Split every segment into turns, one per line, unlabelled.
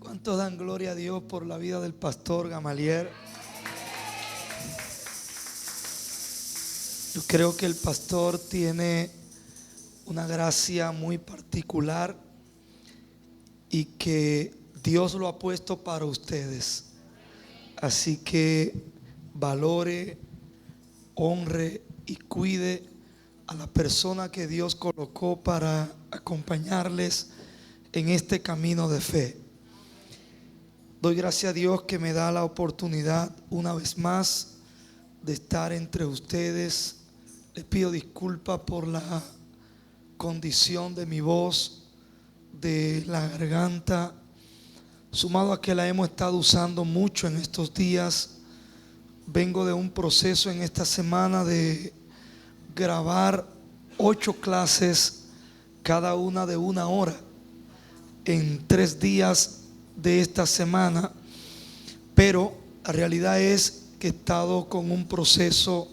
¿Cuántos dan gloria a Dios por la vida del pastor Gamaliel? Yo creo que el pastor tiene una gracia muy particular y que Dios lo ha puesto para ustedes. Así que valore, honre y cuide a la persona que Dios colocó para acompañarles en este camino de fe. Doy gracias a Dios que me da la oportunidad una vez más de estar entre ustedes. Les pido disculpas por la condición de mi voz, de la garganta, sumado a que la hemos estado usando mucho en estos días. Vengo de un proceso en esta semana de grabar 8 clases, cada una de 1 hora, en 3 días de esta semana. Pero la realidad es que he estado con un proceso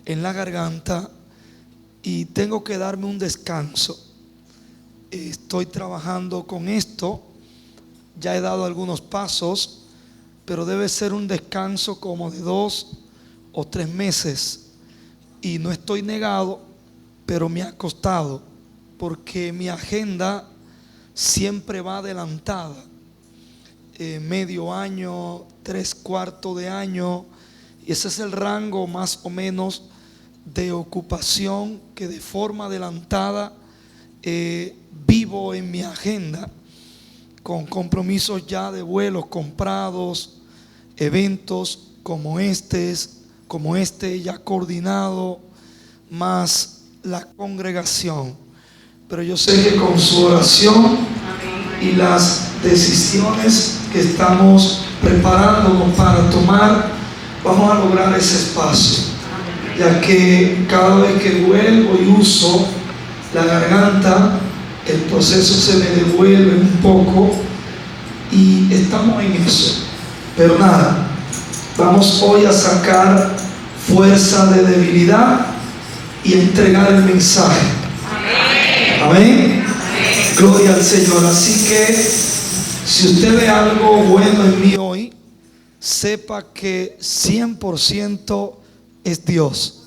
en la garganta y tengo que darme un descanso. Estoy trabajando con esto, ya he dado algunos pasos, pero debe ser un descanso como de 2 o 3 meses. Y no estoy negado, pero me ha costado, porque mi agenda siempre va adelantada. Medio año, 3/4 de año, y ese es el rango más o menos de ocupación que de forma adelantada vivo en mi agenda, con compromisos ya de vuelos comprados, eventos como este ya coordinado, más la congregación. Pero yo sé que con su oración y las decisiones que estamos preparando para tomar, vamos a lograr ese espacio, ya que cada vez que vuelvo y uso la garganta, el proceso se me devuelve un poco y estamos en eso. Pero nada, vamos hoy a sacar fuerza de debilidad y entregar el mensaje. Amén. Gloria al Señor. Así que si usted ve algo bueno en mí hoy, sepa que 100% es Dios.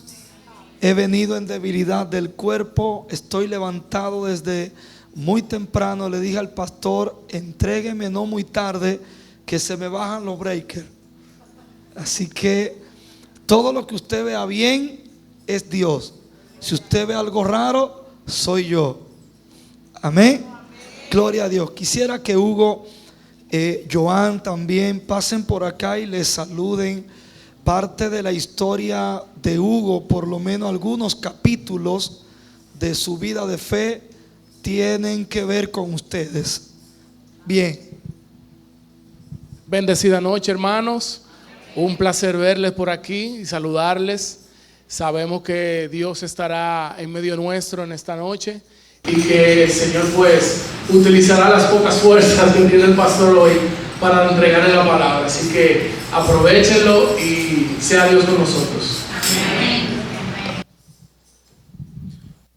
He venido en debilidad del cuerpo, estoy levantado desde muy temprano. Le dije al pastor: entrégueme no muy tarde, que se me bajan los breakers. Así que todo lo que usted vea bien es Dios. Si usted ve algo raro, soy yo. Amén. Gloria a Dios. Quisiera que Hugo, Joan también pasen por acá y les saluden. Parte de la historia de Hugo, por lo menos algunos capítulos de su vida de fe, tienen que ver con ustedes. Bien.
Bendecida noche, hermanos. Un placer verles por aquí y saludarles. Sabemos que Dios estará en medio nuestro en esta noche y que el Señor pues utilizará las pocas fuerzas que tiene el pastor hoy para entregarle la palabra. Así que aprovechenlo y sea Dios con nosotros.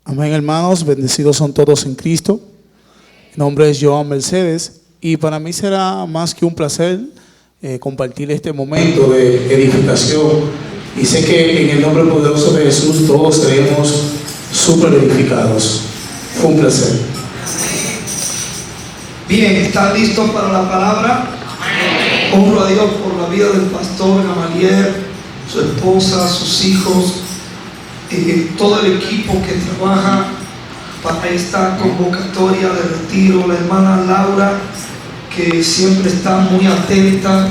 Amén, hermanos. Bendecidos son todos en Cristo. Mi nombre es Joan Mercedes y para mí será más que un placer compartir este momento de edificación, y sé que en el nombre poderoso de Jesús todos seremos súper edificados. Fue un placer.
Bien, ¿están listos para la palabra? Honro a Dios por la vida del pastor Gamaliel, su esposa, sus hijos, todo el equipo que trabaja para esta convocatoria de retiro. La hermana Laura, que siempre está muy atenta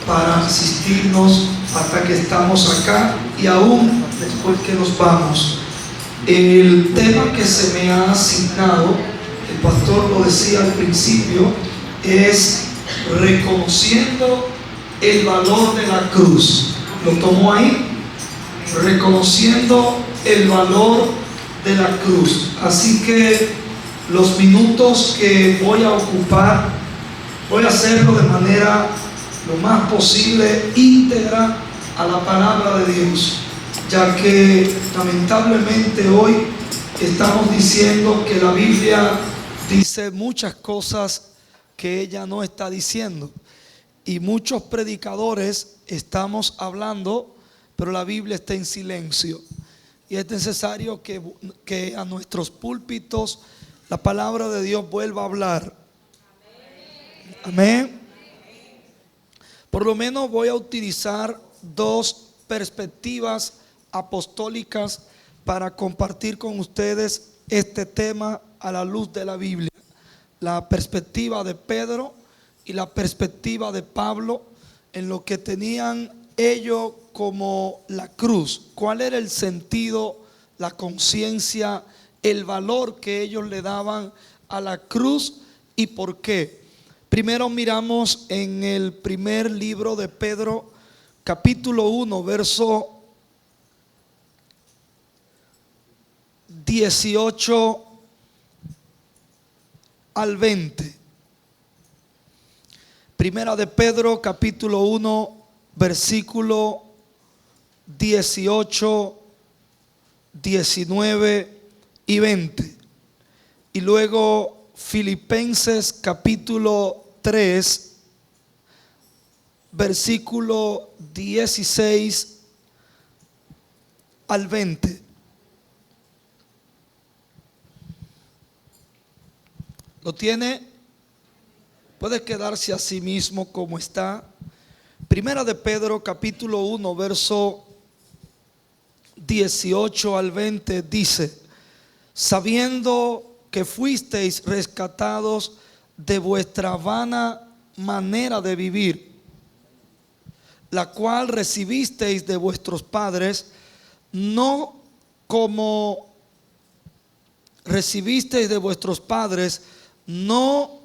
para asistirnos hasta que estamos acá y aún después que nos vamos. El tema que se me ha asignado, el pastor lo decía al principio, es reconociendo el valor de la cruz. ¿Lo tomó ahí? Reconociendo el valor de la cruz. Así que los minutos que voy a ocupar, voy a hacerlo de manera lo más posible íntegra a la palabra de Dios, ya que lamentablemente hoy estamos diciendo que la Biblia dice muchas cosas que ella no está diciendo. Y muchos predicadores estamos hablando, pero la Biblia está en silencio. Y es necesario que a nuestros púlpitos la palabra de Dios vuelva a hablar. Amén. Por lo menos voy a utilizar dos perspectivas apostólicas para compartir con ustedes este tema a la luz de la Biblia. La perspectiva de Pedro y la perspectiva de Pablo en lo que tenían ellos como la cruz. ¿Cuál era el sentido, la conciencia, el valor que ellos le daban a la cruz y por qué? Primero miramos en el primer libro de Pedro, capítulo 1, verso 18 al 20. Primera de Pedro, capítulo 1, versículo 18, 19 y 20. Y luego Filipenses, capítulo 3, versículo 16 al 20. ¿Lo tiene? Puede quedarse a sí mismo como está. Primera de Pedro, capítulo 1, verso 18 al 20 dice: sabiendo que fuisteis rescatados de vuestra vana manera de vivir, la cual recibisteis de vuestros padres, no como recibisteis de vuestros padres, no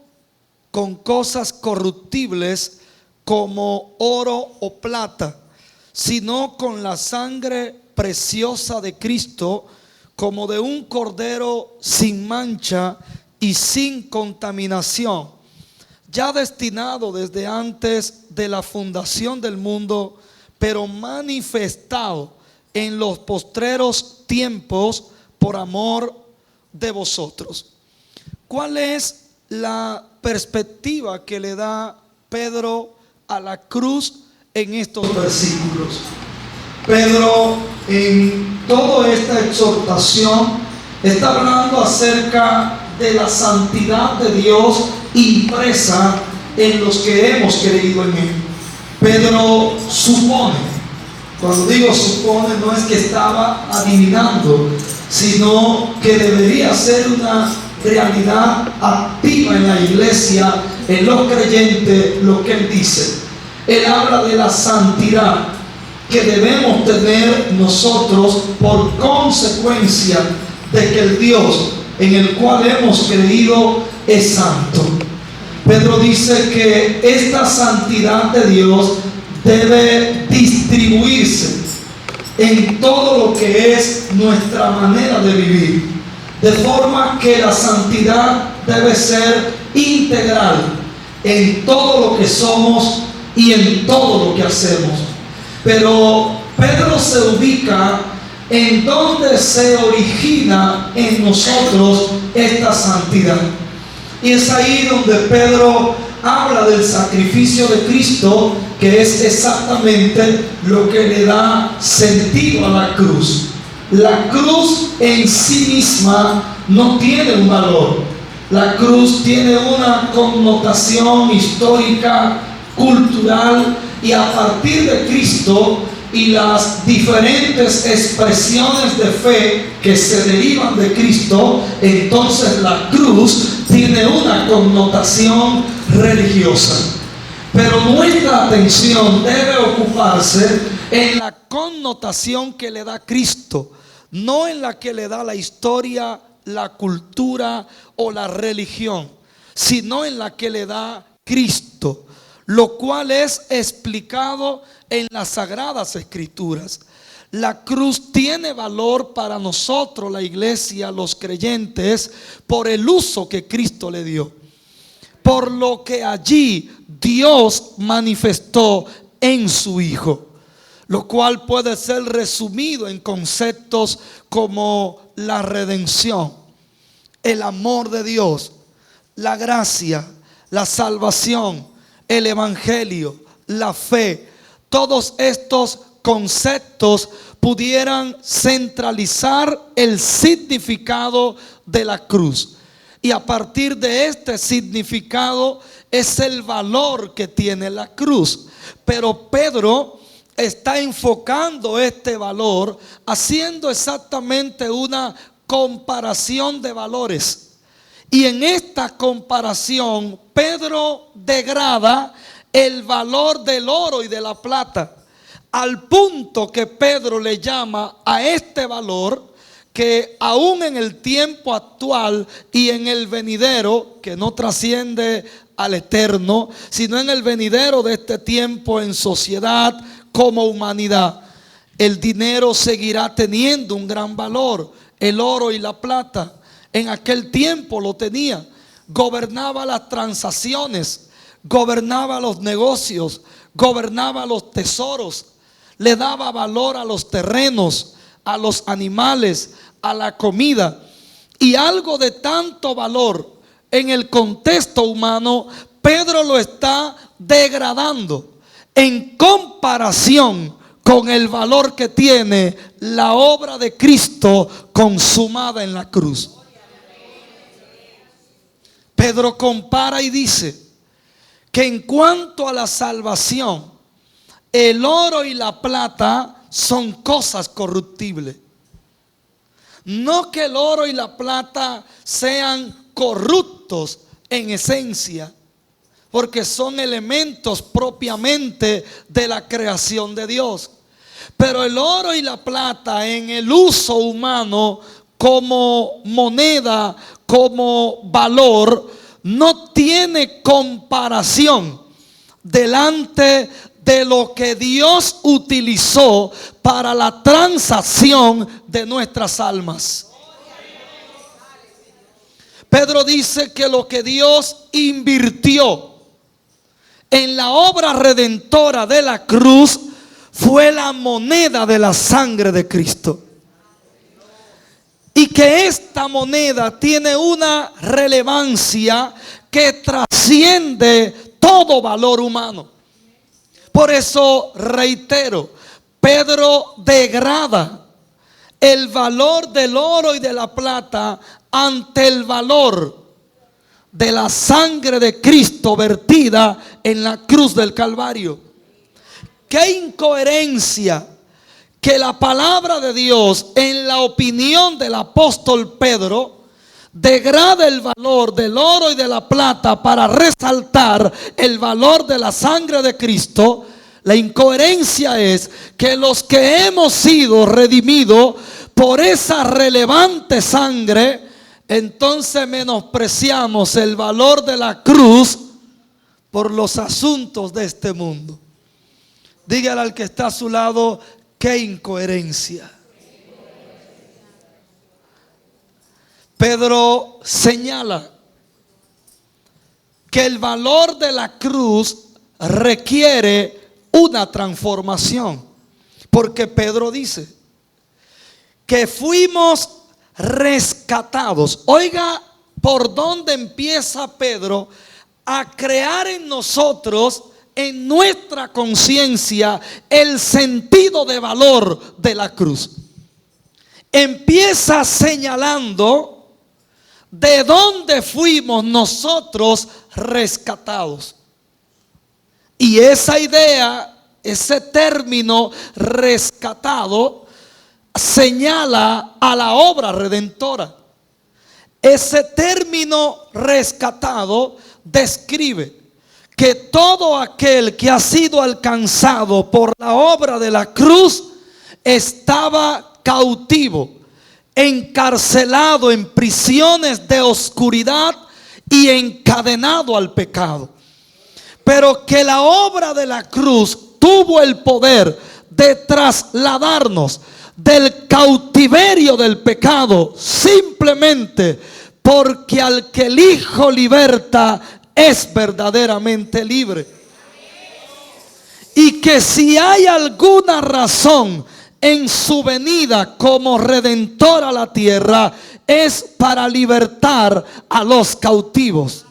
con cosas corruptibles como oro o plata, sino con la sangre preciosa de Cristo, como de un cordero sin mancha y sin contaminación, ya destinado desde antes de la fundación del mundo, pero manifestado en los postreros tiempos por amor de vosotros. ¿Cuál es la perspectiva que le da Pedro a la cruz en estos versículos? Pedro, en toda esta exhortación, está hablando acerca de la santidad de Dios impresa en los que hemos creído en Él. Pedro supone, cuando digo supone, no es que estaba adivinando, sino que debería ser una realidad activa en la iglesia, en los creyentes, lo que él dice. Él habla de la santidad que debemos tener nosotros por consecuencia de que el Dios en el cual hemos creído es santo. Pedro dice que esta santidad de Dios debe distribuirse en todo lo que es nuestra manera de vivir, de forma que la santidad debe ser integral en todo lo que somos y en todo lo que hacemos. Pero Pedro se ubica en donde se origina en nosotros esta santidad. Y es ahí donde Pedro habla del sacrificio de Cristo, que es exactamente lo que le da sentido a la cruz. La cruz en sí misma no tiene un valor. La cruz tiene una connotación histórica, cultural, y a partir de Cristo y las diferentes expresiones de fe que se derivan de Cristo, entonces la cruz tiene una connotación religiosa. Pero nuestra atención debe ocuparse en la connotación que le da Cristo, no en la que le da la historia, la cultura o la religión, sino en la que le da Cristo, lo cual es explicado en las Sagradas Escrituras. La cruz tiene valor para nosotros, la iglesia, los creyentes, por el uso que Cristo le dio, por lo que allí Dios manifestó en su Hijo, lo cual puede ser resumido en conceptos como la redención, el amor de Dios, la gracia, la salvación, el evangelio, la fe, todos estos conceptos pudieran centralizar el significado de la cruz. Y a partir de este significado es el valor que tiene la cruz. Pero Pedro está enfocando este valor, haciendo exactamente una comparación de valores. Y en esta comparación, Pedro degrada el valor del oro y de la plata, al punto que Pedro le llama a este valor, que aún en el tiempo actual y en el venidero, que no trasciende al eterno, sino en el venidero de este tiempo en sociedad como humanidad, el dinero seguirá teniendo un gran valor. El oro y la plata en aquel tiempo lo tenía, gobernaba las transacciones, gobernaba los negocios, gobernaba los tesoros, le daba valor a los terrenos, a los animales, a la comida. Y algo de tanto valor en el contexto humano, Pedro lo está degradando en comparación con el valor que tiene la obra de Cristo consumada en la cruz. Pedro compara y dice que en cuanto a la salvación, el oro y la plata son cosas corruptibles. No que el oro y la plata sean corruptos en esencia, porque son elementos propiamente de la creación de Dios. Pero el oro y la plata en el uso humano como moneda, como valor, no tiene comparación delante de lo que Dios utilizó para la transacción de nuestras almas. Pedro dice que lo que Dios invirtió en la obra redentora de la cruz fue la moneda de la sangre de Cristo. Y que esta moneda tiene una relevancia que trasciende todo valor humano. Por eso reitero, Pedro degrada el valor del oro y de la plata ante el valor de la sangre de Cristo vertida en la cruz del Calvario. Qué incoherencia que la palabra de Dios, en la opinión del apóstol Pedro, degrada el valor del oro y de la plata para resaltar el valor de la sangre de Cristo. La incoherencia es que los que hemos sido redimidos por esa relevante sangre, entonces menospreciamos el valor de la cruz por los asuntos de este mundo. Dígale al que está a su lado, qué incoherencia. Pedro señala que el valor de la cruz requiere una transformación, porque Pedro dice que fuimos rescatados. Oiga, por dónde empieza Pedro a crear en nosotros, en nuestra conciencia, el sentido de valor de la cruz. Empieza señalando de dónde fuimos nosotros rescatados. Y esa idea, ese término rescatado, señala a la obra redentora. Ese término rescatado describe que todo aquel que ha sido alcanzado por la obra de la cruz estaba cautivo, encarcelado en prisiones de oscuridad y encadenado al pecado. Pero que la obra de la cruz tuvo el poder de trasladarnos del cautiverio del pecado, simplemente porque al que el Hijo liberta es verdaderamente libre. Y que si hay alguna razón en su venida como redentor a la tierra, es para libertar a los cautivos,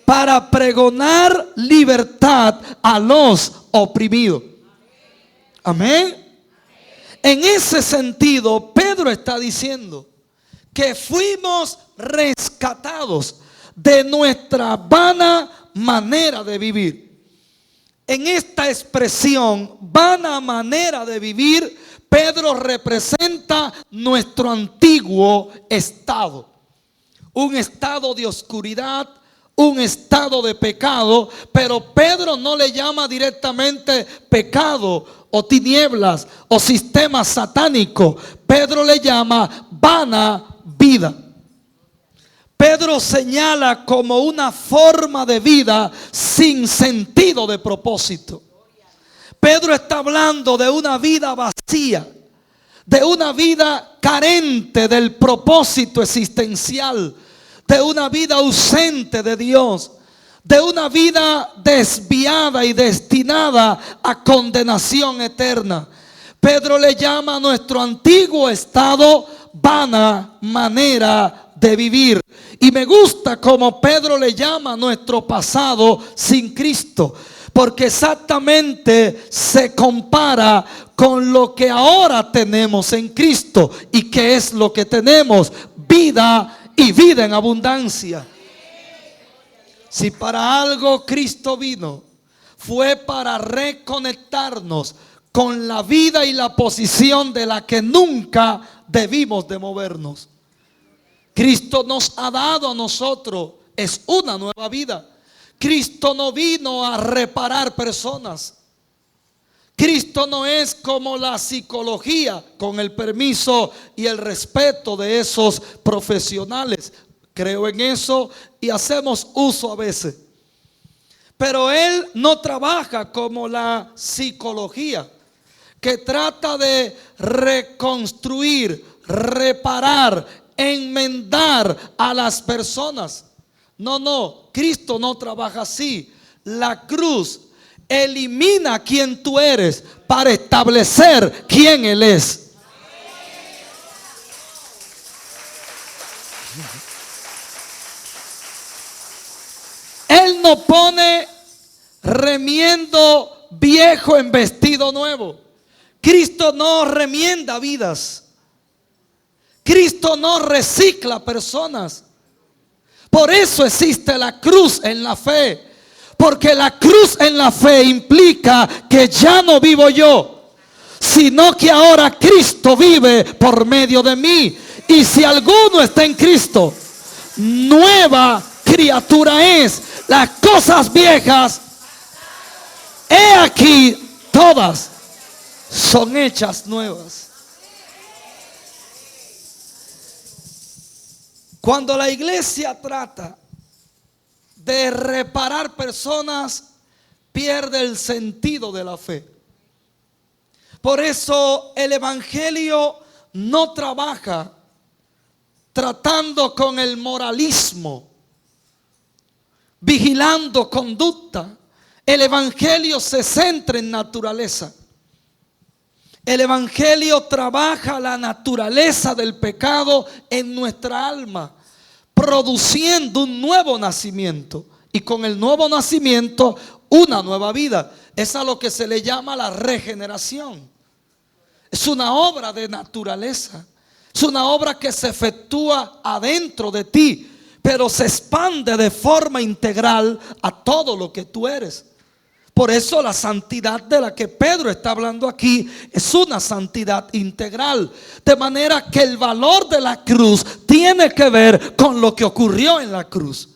para pregonar libertad a los oprimidos. Amén. En ese sentido, Pedro está diciendo que fuimos rescatados de nuestra vana manera de vivir. En esta expresión, vana manera de vivir, Pedro representa nuestro antiguo estado. Un estado de oscuridad, un estado de pecado, pero Pedro no le llama directamente pecado o tinieblas o sistema satánico. Pedro le llama vana vida. Pedro señala como una forma de vida sin sentido de propósito. Pedro está hablando de una vida vacía, de una vida carente del propósito existencial, de una vida ausente de Dios, de una vida desviada y destinada a condenación eterna. Pedro le llama a nuestro antiguo estado vana manera de vivir. Y me gusta como Pedro le llama a nuestro pasado sin Cristo, porque exactamente se compara con lo que ahora tenemos en Cristo. ¿Y qué es lo que tenemos? Vida y vida en abundancia. Si para algo Cristo vino, fue para reconectarnos con la vida y la posición de la que nunca debimos de movernos. Cristo nos ha dado a nosotros es una nueva vida. Cristo no vino a reparar personas. Cristo no es como la psicología, con el permiso y el respeto de esos profesionales. Creo en eso y hacemos uso a veces. Pero Él no trabaja como la psicología, que trata de reconstruir, reparar, enmendar a las personas. No, Cristo no trabaja así. La cruz elimina quien tú eres para establecer quién Él es. Él no pone remiendo viejo en vestido nuevo. Cristo no remienda vidas. Cristo no recicla personas. Por eso existe la cruz en la fe. Porque la cruz en la fe implica que ya no vivo yo, sino que ahora Cristo vive por medio de mí. Y si alguno está en Cristo, nueva criatura es. Las cosas viejas, he aquí, todas son hechas nuevas. Cuando la iglesia trata de reparar personas, pierde el sentido de la fe. Por eso el evangelio no trabaja tratando con el moralismo, vigilando conducta. El evangelio se centra en naturaleza. El evangelio trabaja la naturaleza del pecado en nuestra alma, produciendo un nuevo nacimiento. Y con el nuevo nacimiento, una nueva vida. Es a lo que se le llama la regeneración. Es una obra de naturaleza. Es una obra que se efectúa adentro de ti, pero se expande de forma integral a todo lo que tú eres. Por eso la santidad de la que Pedro está hablando aquí es una santidad integral. De manera que el valor de la cruz tiene que ver con lo que ocurrió en la cruz.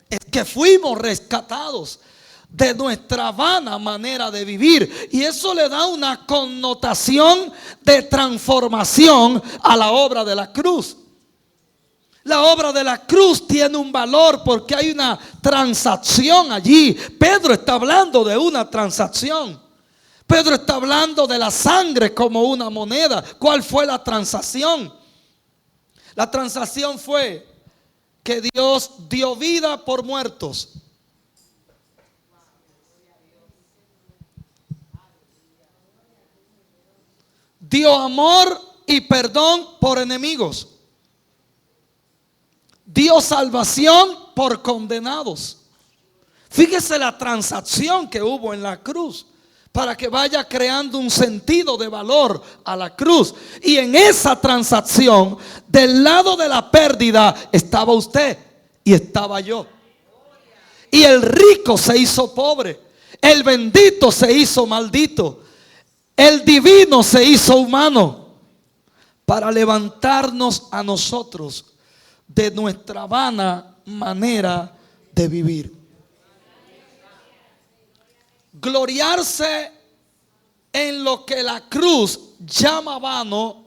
Es que fuimos rescatados de nuestra vana manera de vivir. Y eso le da una connotación de transformación a la obra de la cruz. La obra de la cruz tiene un valor porque hay una transacción allí. Pedro está hablando de una transacción. Pedro está hablando de la sangre como una moneda. ¿Cuál fue la transacción? La transacción fue que Dios dio vida por muertos. Dio amor y perdón por enemigos. Dio salvación no por condenados. Fíjese la transacción que hubo en la cruz, para que vaya creando un sentido de valor a la cruz. Y en esa transacción, del lado de la pérdida, estaba usted y estaba yo. Y el rico se hizo pobre, el bendito se hizo maldito, el divino se hizo humano, para levantarnos a nosotros de nuestra vana manera de vivir. Gloriarse en lo que la cruz llama vano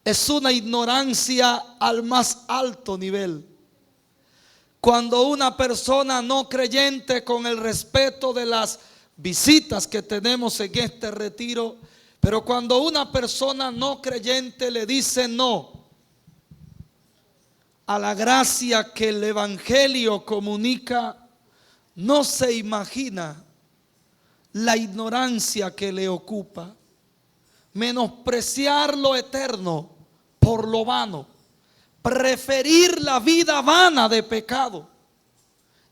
es una ignorancia al más alto nivel. Cuando una persona no creyente, con el respeto de las visitas que tenemos en este retiro, pero cuando una persona no creyente le dice no a la gracia que el evangelio comunica, no se imagina la ignorancia que le ocupa. Menospreciar lo eterno por lo vano, preferir la vida vana de pecado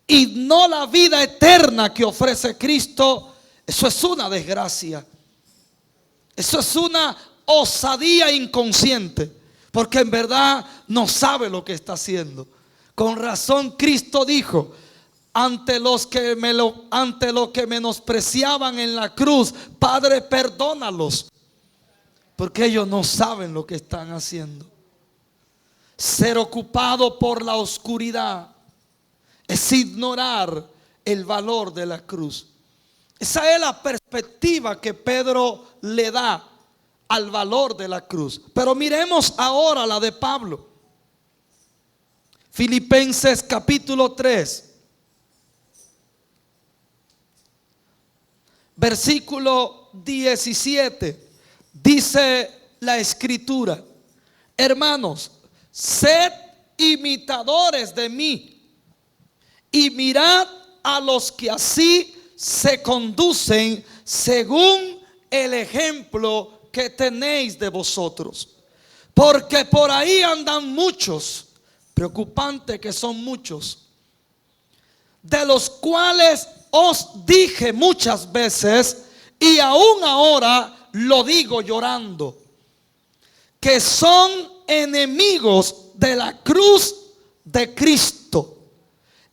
y no la vida eterna que ofrece Cristo. Eso es una desgracia. Eso es una osadía inconsciente, porque en verdad no sabe lo que está haciendo. Con razón Cristo dijo: ante los que menospreciaban en la cruz, Padre, perdónalos, porque ellos no saben lo que están haciendo. Ser ocupado por la oscuridad es ignorar el valor de la cruz. Esa es la perspectiva que Pedro le da al valor de la cruz. Pero miremos ahora la de Pablo. Filipenses capítulo 3. Versículo 17, dice la escritura: hermanos, sed imitadores de mí y mirad a los que así se conducen según el ejemplo que tenéis de vosotros. Porque por ahí andan muchos, preocupante que son muchos, de los cuales os dije muchas veces, y aún ahora lo digo llorando, que son enemigos de la cruz de Cristo,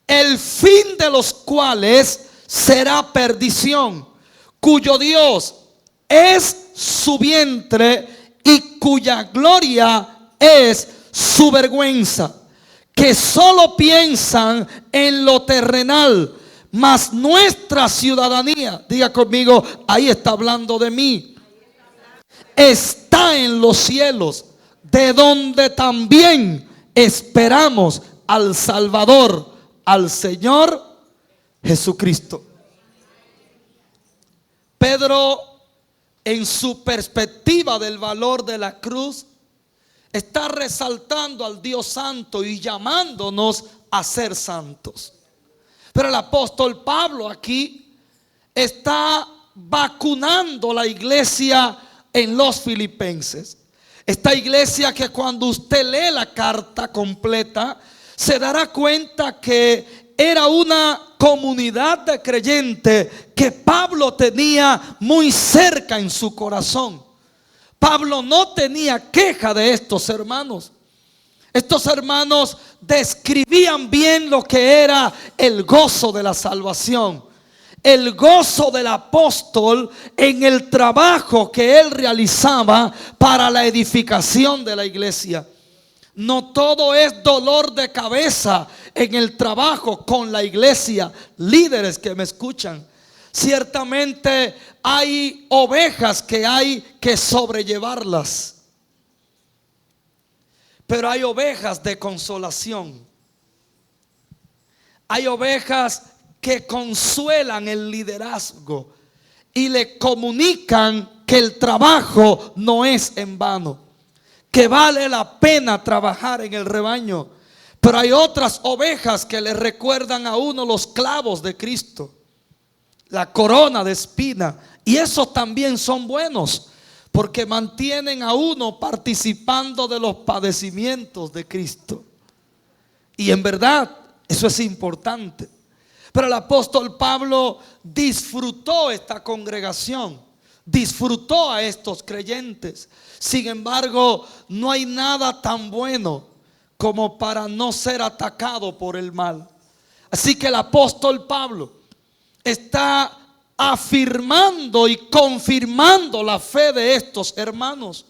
el fin de los cuales será perdición, cuyo Dios es su vientre y cuya gloria es su vergüenza, que solo piensan en lo terrenal, mas nuestra ciudadanía, diga conmigo, ahí está hablando de mí, está en los cielos, de donde también esperamos al Salvador, al Señor Jesucristo. Pedro, en su perspectiva del valor de la cruz, está resaltando al Dios santo y llamándonos a ser santos. Pero el apóstol Pablo aquí está vacunando la iglesia en los filipenses. Esta iglesia que cuando usted lee la carta completa se dará cuenta que era una comunidad de creyentes que Pablo tenía muy cerca en su corazón. Pablo no tenía queja de estos hermanos. Estos hermanos describían bien lo que era el gozo de la salvación, el gozo del apóstol en el trabajo que él realizaba para la edificación de la iglesia. No todo es dolor de cabeza en el trabajo con la iglesia. Líderes que me escuchan, ciertamente hay ovejas que hay que sobrellevarlas, pero hay ovejas de consolación. Hay ovejas que consuelan el liderazgo y le comunican que el trabajo no es en vano, que vale la pena trabajar en el rebaño. Pero hay otras ovejas que le recuerdan a uno los clavos de Cristo, la corona de espina, y esos también son buenos, porque mantienen a uno participando de los padecimientos de Cristo. Y en verdad, Eso es importante. Pero el apóstol Pablo disfrutó esta congregación, disfrutó a estos creyentes. Sin embargo, no hay nada tan bueno como para no ser atacado por el mal. Así que el apóstol Pablo está afirmando y confirmando la fe de estos hermanos,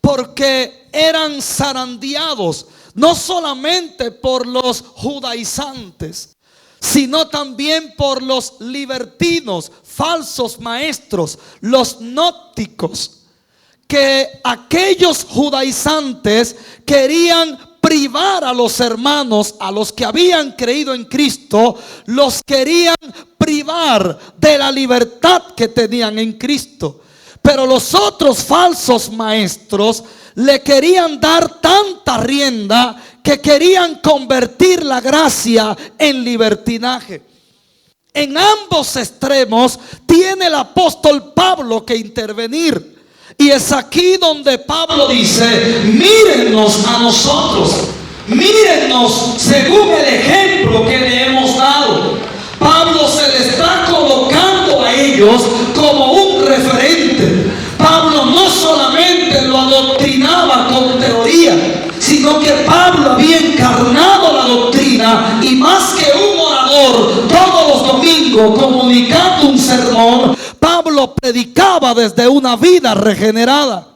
porque eran zarandeados no solamente por los judaizantes, sino también por los libertinos, falsos maestros, los gnósticos, que aquellos judaizantes querían privar a los hermanos, a los que habían creído en Cristo, los querían privar de la libertad que tenían en Cristo. Pero los otros falsos maestros le querían dar tanta rienda que querían convertir la gracia en libertinaje. En ambos extremos tiene el apóstol Pablo que intervenir. Y es aquí donde Pablo dice: mírennos a nosotros, mírennos según el ejemplo que le hemos dado. Pablo se le está colocando a ellos como un referente. Pablo no solamente lo adoctrinaba con teoría, sino que Pablo había encarnado la doctrina, y más que un orador todos los domingos comunicando un sermón, Pablo predicaba desde una vida regenerada.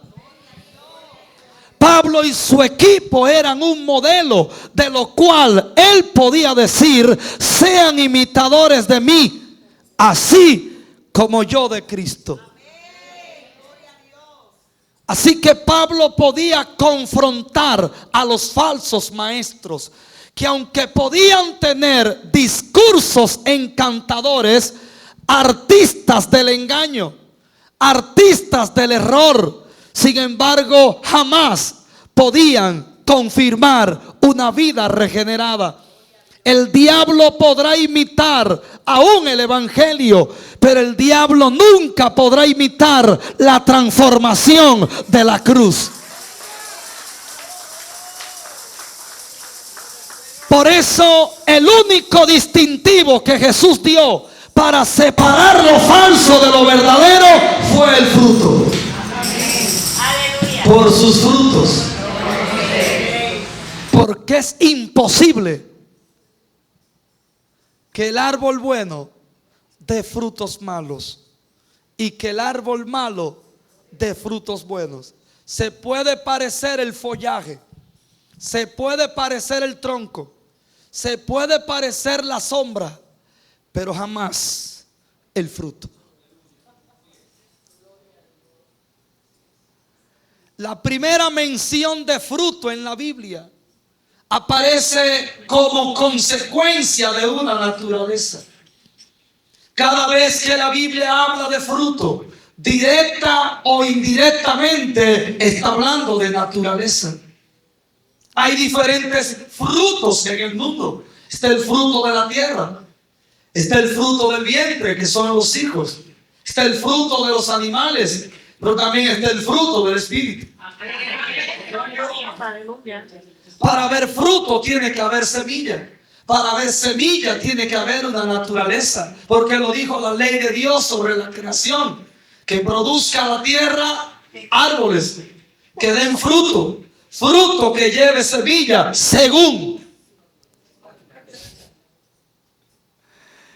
Pablo y su equipo eran un modelo de lo cual él podía decir: sean imitadores de mí, así como yo de Cristo. Así que Pablo podía confrontar a los falsos maestros, que aunque podían tener discursos encantadores, artistas del engaño, artistas del error, sin embargo jamás podían confirmar una vida regenerada. El diablo podrá imitar aún el evangelio, pero el diablo nunca podrá imitar la transformación de la cruz. Por eso el único distintivo que Jesús dio para separar lo falso de lo verdadero fue el fruto. Por sus frutos. Porque es imposible que el árbol bueno dé frutos malos y que el árbol malo dé frutos buenos. Se puede parecer el follaje, se puede parecer el tronco, se puede parecer la sombra, pero jamás el fruto. La primera mención de fruto en la Biblia aparece como consecuencia de una naturaleza. Cada vez que la Biblia habla de fruto, directa o indirectamente, está hablando de naturaleza. Hay diferentes frutos en el mundo. Está el fruto de la tierra, está el fruto del vientre, que son los hijos, está el fruto de los animales, pero también está el fruto del espíritu. Para haber fruto tiene que haber semilla. Para haber semilla tiene que haber una naturaleza, porque lo dijo la ley de Dios sobre la creación, que produzca la tierra árboles que den fruto, fruto que lleve semilla según.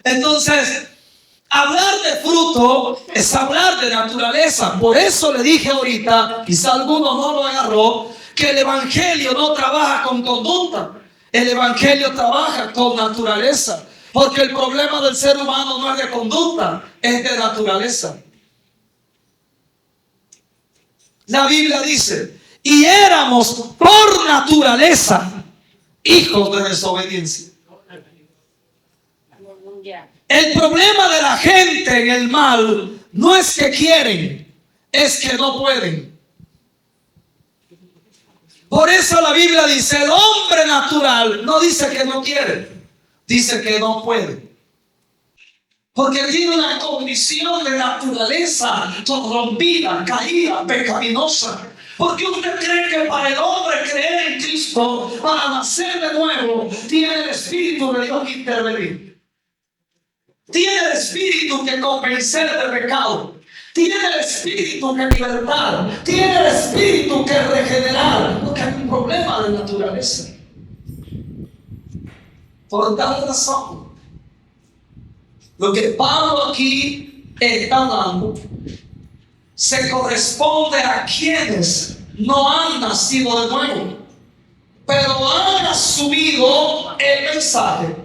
Entonces, hablar de fruto es hablar de naturaleza. Por eso le dije ahorita, quizá alguno no lo agarró, que el evangelio no trabaja con conducta. El evangelio trabaja con naturaleza. Porque el problema del ser humano no es de conducta, es de naturaleza. La Biblia dice: y éramos por naturaleza hijos de desobediencia. El problema de la gente en el mal no es que quieren, es que no pueden. Por eso la Biblia dice: el hombre natural no dice que no quiere, dice que no puede. Porque tiene una condición de naturaleza corrompida, caída, pecaminosa. ¿Por qué usted cree que para el hombre creer en Cristo, para nacer de nuevo, tiene el Espíritu de Dios que intervenir? Tiene el Espíritu que convencer de pecado. Tiene el Espíritu que libertar. Tiene el Espíritu que regenerar. Porque hay un problema de naturaleza. Por tal razón, lo que Pablo aquí está dando se corresponde a quienes no han nacido de nuevo, pero han asumido el mensaje.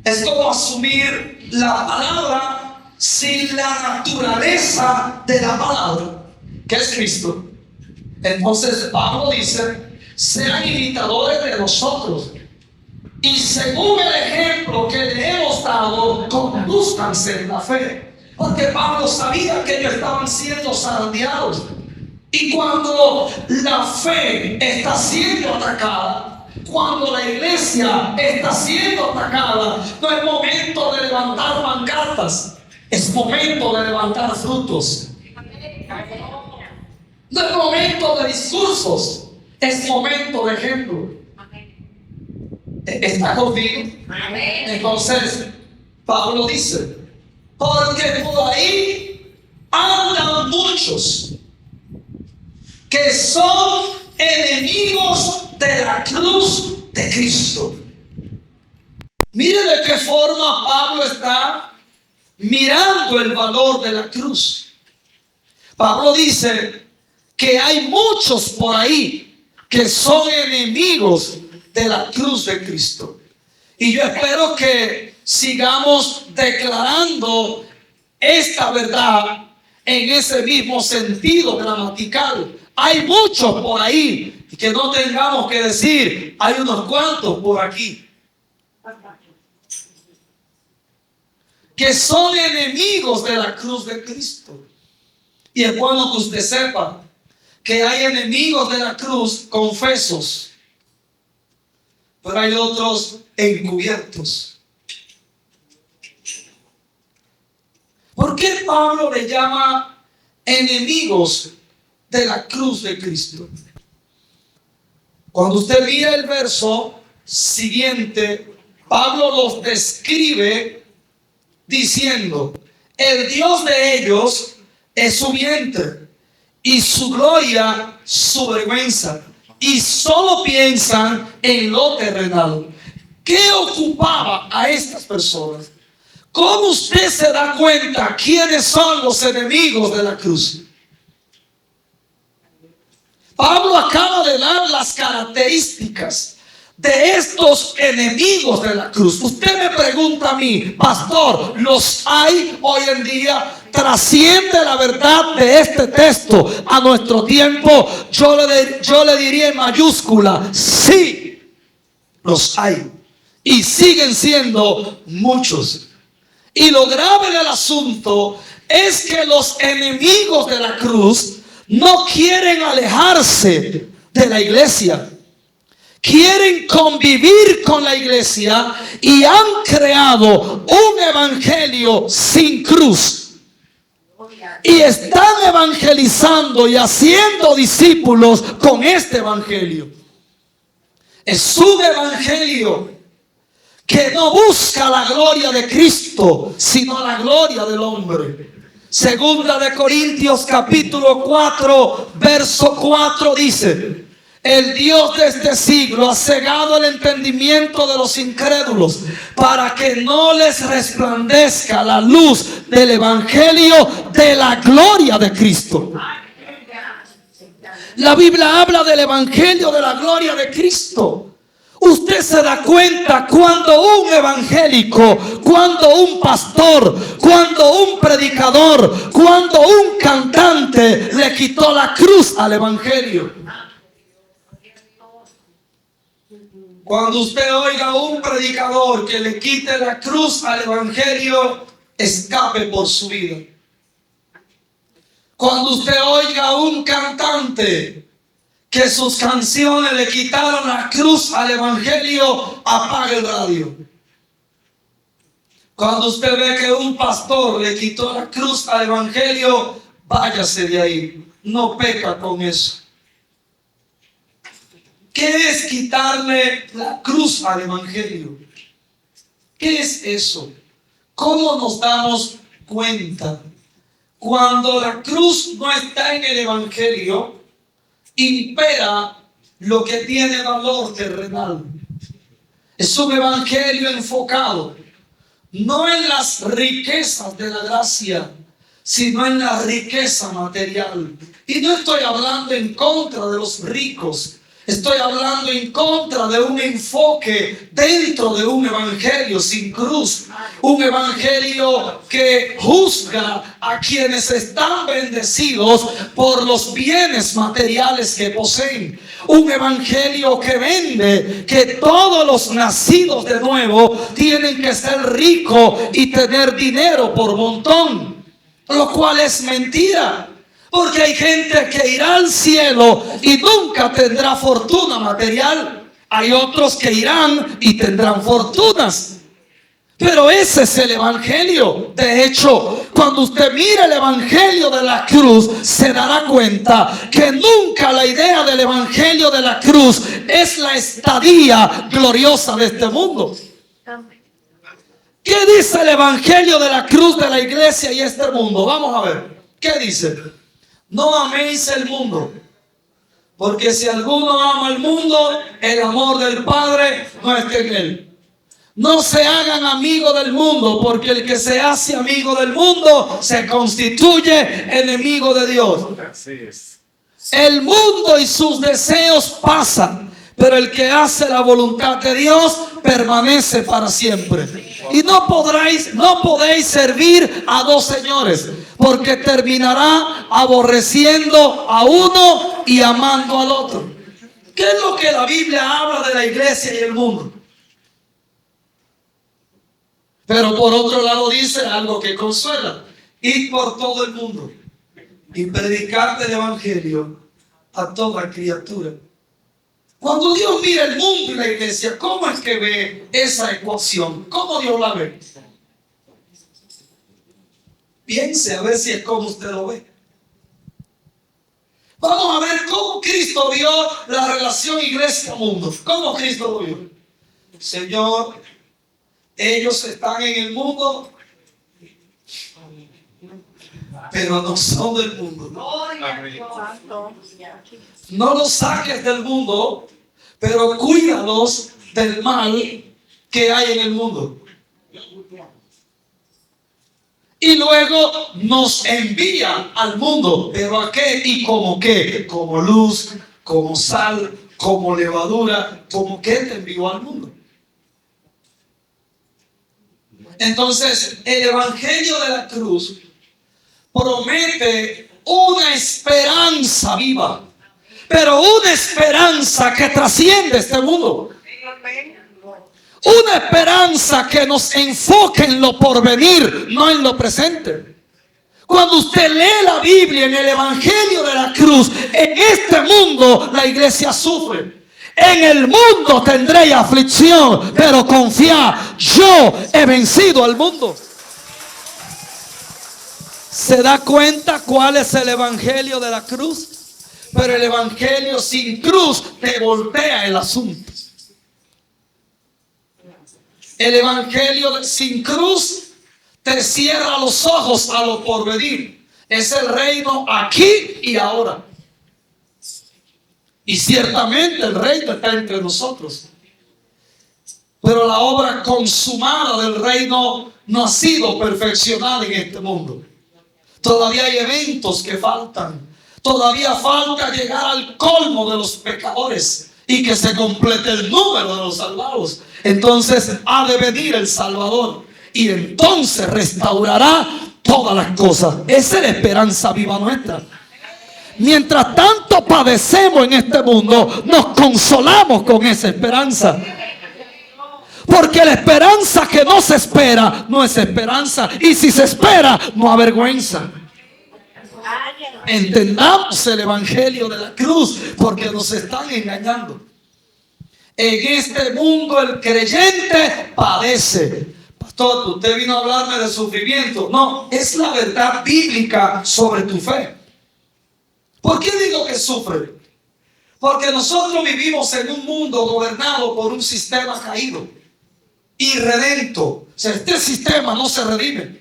Es como asumir la palabra sin la naturaleza de la palabra, que es Cristo. Entonces Pablo dice: sean imitadores de nosotros y según el ejemplo que le hemos dado, condúzcanse en la fe. Porque Pablo sabía que ellos estaban siendo zarandeados. Y cuando la fe está siendo atacada, cuando la iglesia está siendo atacada, no es momento de levantar pancartas, es momento de levantar frutos. No es momento de discursos, es momento de ejemplo. ¿Está conmigo? Entonces, Pablo dice: porque por ahí andan muchos que son enemigos de la cruz de Cristo. Mire de qué forma Pablo está mirando el valor de la cruz. Pablo dice que hay muchos por ahí que son enemigos de la cruz de Cristo. Y yo espero que sigamos declarando esta verdad en ese mismo sentido gramatical. Hay muchos por ahí y que no tengamos que decir hay unos cuantos por aquí que son enemigos de la cruz de Cristo. Y es bueno que usted sepa que hay enemigos de la cruz confesos, pero hay otros encubiertos. ¿Por qué Pablo le llama enemigos de la cruz de Cristo? Cuando usted mira el verso siguiente, Pablo los describe diciendo: el Dios de ellos es su vientre y su gloria su vergüenza, y solo piensan en lo terrenal. ¿Qué ocupaba a estas personas? ¿Cómo usted se da cuenta quiénes son los enemigos de la cruz? Pablo acaba de dar las características de estos enemigos de la cruz. Usted me pregunta a mí: pastor, ¿los hay hoy en día? ¿Trasciende la verdad de este texto a nuestro tiempo? Yo le diría en mayúscula: sí, los hay. Y siguen siendo muchos. Y lo grave del asunto es que los enemigos de la cruz no quieren alejarse de la iglesia. Quieren convivir con la iglesia y han creado un evangelio sin cruz. Y están evangelizando y haciendo discípulos con este evangelio. Es un evangelio que no busca la gloria de Cristo, sino la gloria del hombre. Segunda de Corintios capítulo 4, verso 4 dice: el Dios de este siglo ha cegado el entendimiento de los incrédulos para que no les resplandezca la luz del evangelio de la gloria de Cristo. La Biblia habla del evangelio de la gloria de Cristo. Usted se da cuenta cuando un evangélico, cuando un pastor, cuando un predicador, cuando un cantante le quitó la cruz al evangelio. Cuando usted oiga a un predicador que le quite la cruz al evangelio, escape por su vida. Cuando usted oiga a un cantante que sus canciones le quitaron la cruz al evangelio, apague el radio. Cuando usted ve que un pastor le quitó la cruz al evangelio, váyase de ahí. No peca con eso. ¿Qué es quitarle la cruz al evangelio? ¿Qué es eso? ¿Cómo nos damos cuenta? Cuando la cruz no está en el evangelio, impera lo que tiene valor terrenal. Es un evangelio enfocado no en las riquezas de la gracia, sino en la riqueza material. Y no estoy hablando en contra de los ricos. Estoy hablando en contra de un enfoque dentro de un evangelio sin cruz. Un evangelio que juzga a quienes están bendecidos por los bienes materiales que poseen. Un evangelio que vende que todos los nacidos de nuevo tienen que ser ricos y tener dinero por montón. Lo cual es mentira. Porque hay gente que irá al cielo y nunca tendrá fortuna material. Hay otros que irán y tendrán fortunas. Pero ese es el evangelio. De hecho, cuando usted mira el evangelio de la cruz, se dará cuenta que nunca la idea del evangelio de la cruz es la estadía gloriosa de este mundo. ¿Qué dice el evangelio de la cruz de la iglesia y este mundo? Vamos a ver. ¿Qué dice? No améis el mundo, porque si alguno ama el mundo, el amor del Padre no está en él. No se hagan amigos del mundo, porque el que se hace amigo del mundo se constituye enemigo de Dios. El mundo y sus deseos pasan, pero el que hace la voluntad de Dios permanece para siempre. Y no podéis servir a dos señores, porque terminará aborreciendo a uno y amando al otro. ¿Qué es lo que la Biblia habla de la iglesia y el mundo? Pero por otro lado dice algo que consuela: id por todo el mundo y predicad el evangelio a toda criatura. Cuando Dios mira el mundo y la iglesia, ¿cómo es que ve esa ecuación? ¿Cómo Dios la ve? Piense a ver si es como usted lo ve. Vamos a ver cómo Cristo vio la relación iglesia-mundo. ¿Cómo Cristo lo vio? Señor, ellos están en el mundo, pero no son del mundo. No los saques del mundo, pero cuídalos del mal que hay en el mundo. Y luego nos envía al mundo. ¿Pero a qué? ¿Y como qué? Como luz, como sal, como levadura. ¿Como qué te envió al mundo? Entonces, el evangelio de la cruz promete una esperanza viva, pero una esperanza que trasciende este mundo. Una esperanza que nos enfoque en lo porvenir, no en lo presente. Cuando usted lee la Biblia en el evangelio de la cruz, en este mundo la iglesia sufre. En el mundo tendréis aflicción, pero confiad, yo he vencido al mundo. ¿Se da cuenta cuál es el evangelio de la cruz? Pero el evangelio sin cruz te voltea el asunto. El evangelio sin cruz te cierra los ojos a lo porvenir. Es el reino aquí y ahora. Y ciertamente el reino está entre nosotros. Pero la obra consumada del reino no ha sido perfeccionada en este mundo. Todavía hay eventos que faltan. Todavía falta llegar al colmo de los pecadores y que se complete el número de los salvados. Entonces ha de venir el Salvador y entonces restaurará todas las cosas. Esa es la esperanza viva nuestra. Mientras tanto padecemos en este mundo, nos consolamos con esa esperanza. Porque la esperanza que no se espera no es esperanza. Y si se espera, no avergüenza. Entendamos el evangelio de la cruz, porque nos están engañando. En este mundo el creyente padece. Pastor, usted vino a hablarme de sufrimiento. No, es la verdad bíblica sobre tu fe. ¿Por qué digo que sufre? Porque nosotros vivimos en un mundo gobernado por un sistema caído, irredento. O sea, este sistema no se redime.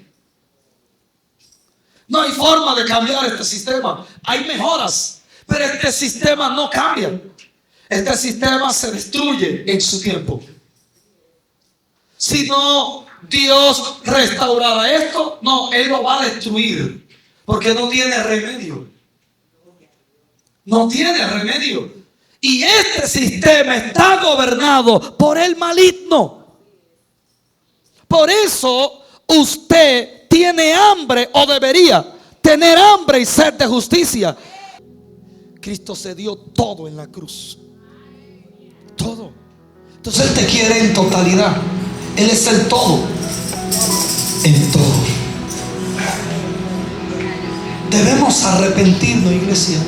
No hay forma de cambiar este sistema. Hay mejoras, pero este sistema no cambia. Este sistema se destruye en su tiempo. Si no Dios restaurara esto, no, Él lo va a destruir. Porque no tiene remedio. No tiene remedio. Y este sistema está gobernado por el maligno. Por eso usted tiene hambre, o debería tener hambre y sed de justicia. Cristo se dio todo en la cruz. Todo. Entonces Él te quiere en totalidad. Él es el todo. En todo. Debemos arrepentirnos, iglesia,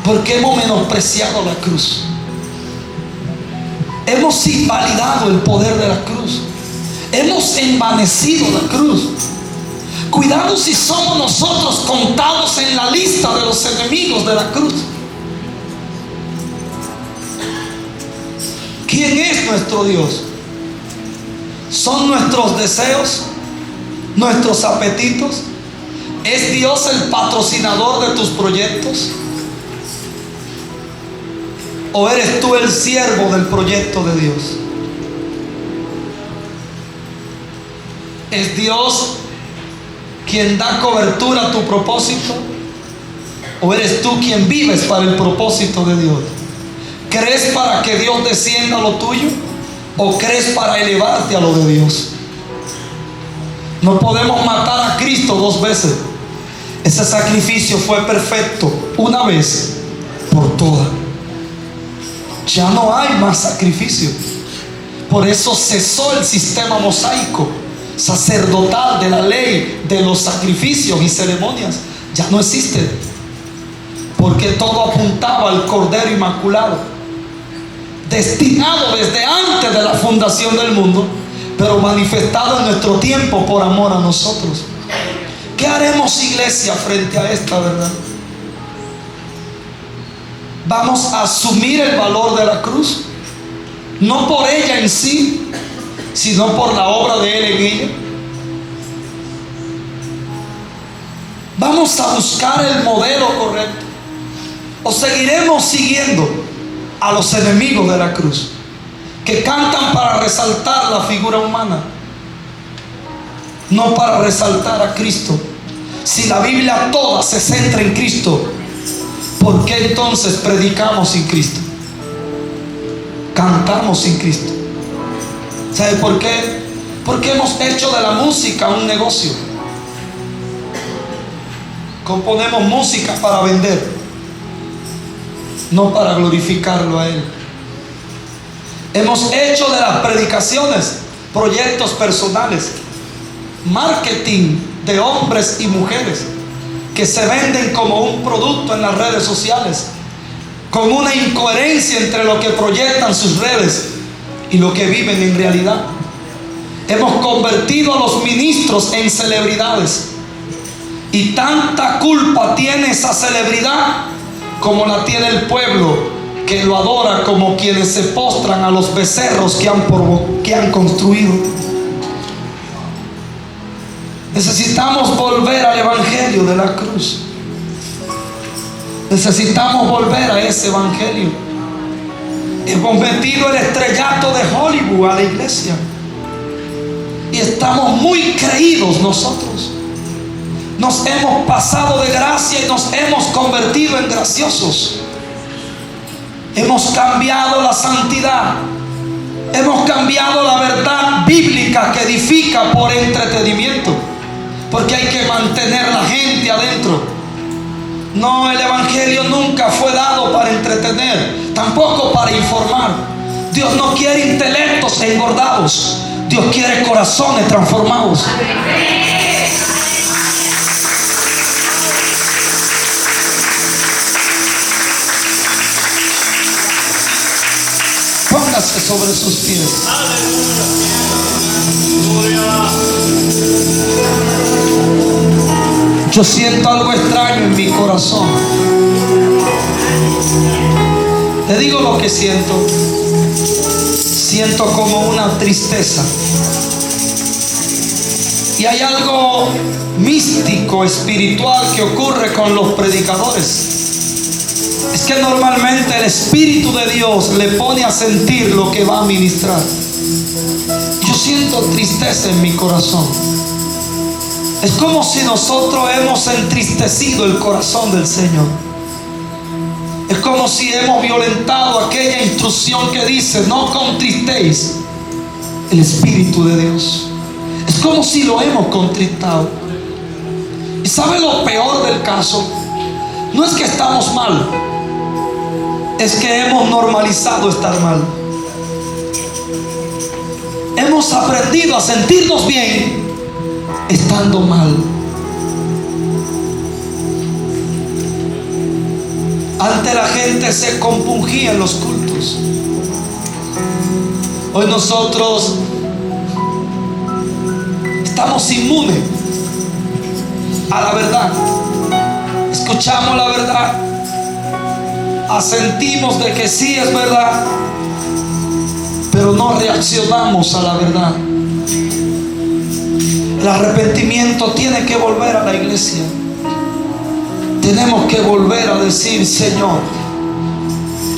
porque hemos menospreciado la cruz. Hemos invalidado el poder de la cruz. Hemos envanecido la cruz. Cuidado si somos nosotros contados en la lista de los enemigos de la cruz. ¿Quién es nuestro Dios? ¿Son nuestros deseos? ¿Nuestros apetitos? ¿Es Dios el patrocinador de tus proyectos? ¿O eres tú el siervo del proyecto de Dios? ¿Es Dios quien da cobertura a tu propósito? ¿O eres tú quien vives para el propósito de Dios? ¿Crees para que Dios descienda a lo tuyo? ¿O crees para elevarte a lo de Dios? No podemos matar a Cristo dos veces. Ese sacrificio fue perfecto una vez por todas. Ya no hay más sacrificio. Por eso cesó el sistema mosaico sacerdotal de la ley de los sacrificios y ceremonias. Ya no existe, porque todo apuntaba al Cordero Inmaculado, destinado desde antes de la fundación del mundo, pero manifestado en nuestro tiempo por amor a nosotros. ¿Qué haremos, iglesia, frente a esta verdad? Vamos a asumir el valor de la cruz, no por ella en sí, sino por la obra de Él en ella. Vamos a buscar el modelo correcto, o seguiremos siguiendo a los enemigos de la cruz, que cantan para resaltar la figura humana, no para resaltar a Cristo. Si la Biblia toda se centra en Cristo, ¿por qué entonces predicamos sin Cristo? Cantamos sin Cristo. ¿Sabe por qué? Porque hemos hecho de la música un negocio. Componemos música para vender, no para glorificarlo a Él. Hemos hecho de las predicaciones proyectos personales, marketing de hombres y mujeres que se venden como un producto en las redes sociales, con una incoherencia entre lo que proyectan sus redes y lo que viven en realidad. Hemos convertido a los ministros en celebridades, y tanta culpa tiene esa celebridad como la tiene el pueblo que lo adora, como quienes se postran a los becerros que han construido. Necesitamos volver al evangelio de la cruz. Necesitamos volver a ese evangelio. Hemos metido el estrellato de Hollywood a la iglesia y estamos muy creídos nosotros. Nos hemos pasado de gracia y nos hemos convertido en graciosos. Hemos cambiado la santidad. Hemos cambiado la verdad bíblica que edifica por entretenimiento, porque hay que mantener a la gente adentro. No, el evangelio nunca fue dado para entretener, tampoco para informar. Dios no quiere intelectos engordados. Dios quiere corazones transformados. Póngase sobre sus pies. Yo siento algo extraño en mi corazón. Te digo lo que siento. Siento como una tristeza. Y hay algo místico, espiritual que ocurre con los predicadores. Es que normalmente el Espíritu de Dios le pone a sentir lo que va a ministrar. Yo siento tristeza en mi corazón. Es como si nosotros hemos entristecido el corazón del Señor. Es como si hemos violentado aquella instrucción que dice: no contristéis el Espíritu de Dios. Es como si lo hemos contristado. ¿Y sabe lo peor del caso? No es que estamos mal, es que hemos normalizado estar mal. Hemos aprendido a sentirnos bien estando mal. Antes la gente se compungía en los cultos. Hoy nosotros estamos inmunes a la verdad. Escuchamos la verdad, asentimos de que sí es verdad, pero no reaccionamos a la verdad. El arrepentimiento tiene que volver a la iglesia. Tenemos que volver a decir: Señor,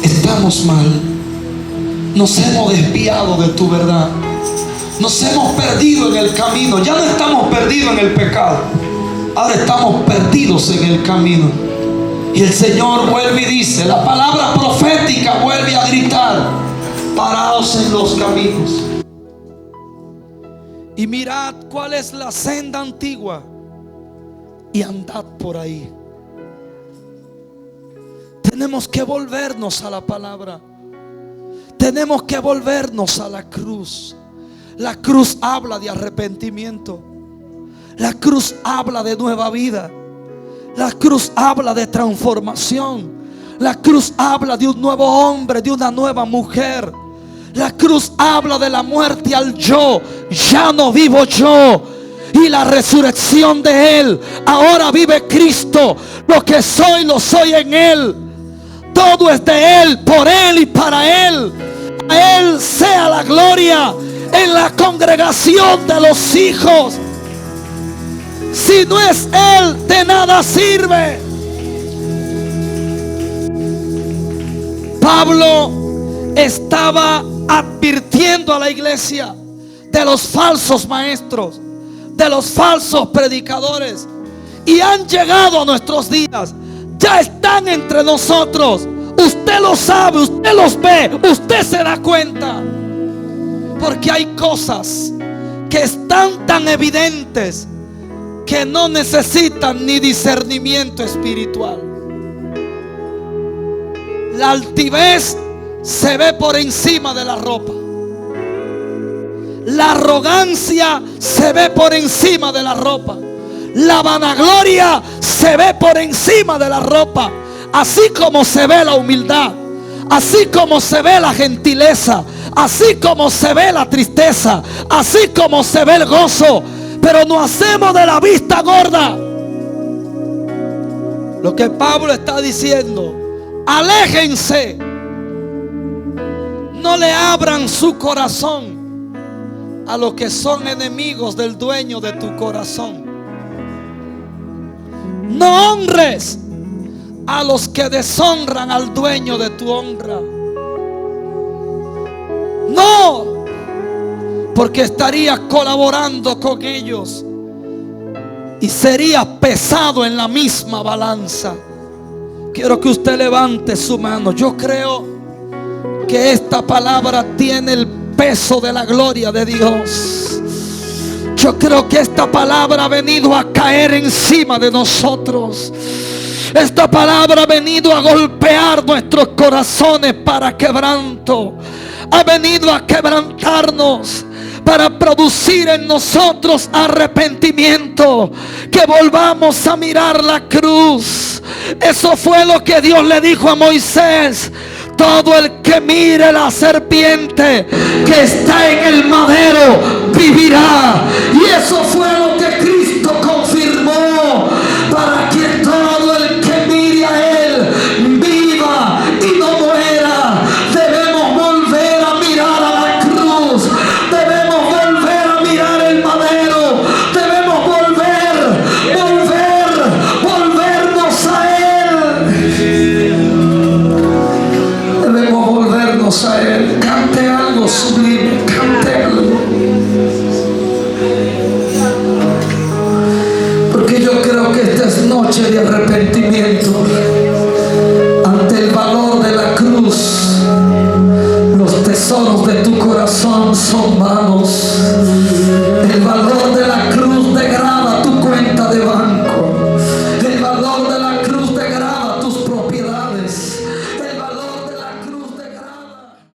estamos mal, nos hemos desviado de tu verdad, nos hemos perdido en el camino. Ya no estamos perdidos en el pecado, ahora estamos perdidos en el camino. Y el Señor vuelve y dice, la palabra profética vuelve a gritar: paraos en los caminos y mirad cuál es la senda antigua y andad por ahí. Tenemos que volvernos a la palabra. Tenemos que volvernos a la cruz. La cruz habla de arrepentimiento. La cruz habla de nueva vida. La cruz habla de transformación. La cruz habla de un nuevo hombre, de una nueva mujer. La cruz habla de la muerte al yo. Ya no vivo yo, y la resurrección de Él. Ahora vive Cristo. Lo que soy, lo soy en Él. Todo es de Él, por Él y para Él. A Él sea la gloria en la congregación de los hijos. Si no es Él, de nada sirve. Pablo estaba advirtiendo a la iglesia de los falsos maestros, de los falsos predicadores, y han llegado a nuestros días. Ya están entre nosotros. Usted lo sabe, usted los ve, usted se da cuenta. Porque hay cosas que están tan evidentes que no necesitan ni discernimiento espiritual. La altivez se ve por encima de la ropa. La arrogancia se ve por encima de la ropa. La vanagloria se ve por encima de la ropa. Así como se ve la humildad, así como se ve la gentileza, así como se ve la tristeza, así como se ve el gozo. Pero no hacemos de la vista gorda. Lo que Pablo está diciendo: aléjense. No le abran su corazón a los que son enemigos del dueño de tu corazón. No honres a los que deshonran al dueño de tu honra. No, porque estarías colaborando con ellos y serías pesado en la misma balanza. Quiero que usted levante su mano. Yo creo que esta palabra tiene el peso de la gloria de Dios. Yo creo que esta palabra ha venido a caer encima de nosotros. Esta palabra ha venido a golpear nuestros corazones para quebranto. Ha venido a quebrantarnos para producir en nosotros arrepentimiento. Que volvamos a mirar la cruz. Eso fue lo que Dios le dijo a Moisés: todo el que mire la serpiente que está en el madero vivirá. Y eso fue lo que Cristo confirmó, para que todo el que mire a Él viva y no muera. manos a Él. Cante algo sublime, cante algo. Porque yo creo que esta es noche de arrepentimiento. Ante el valor de la cruz, los tesoros de tu corazón son vanos. El valor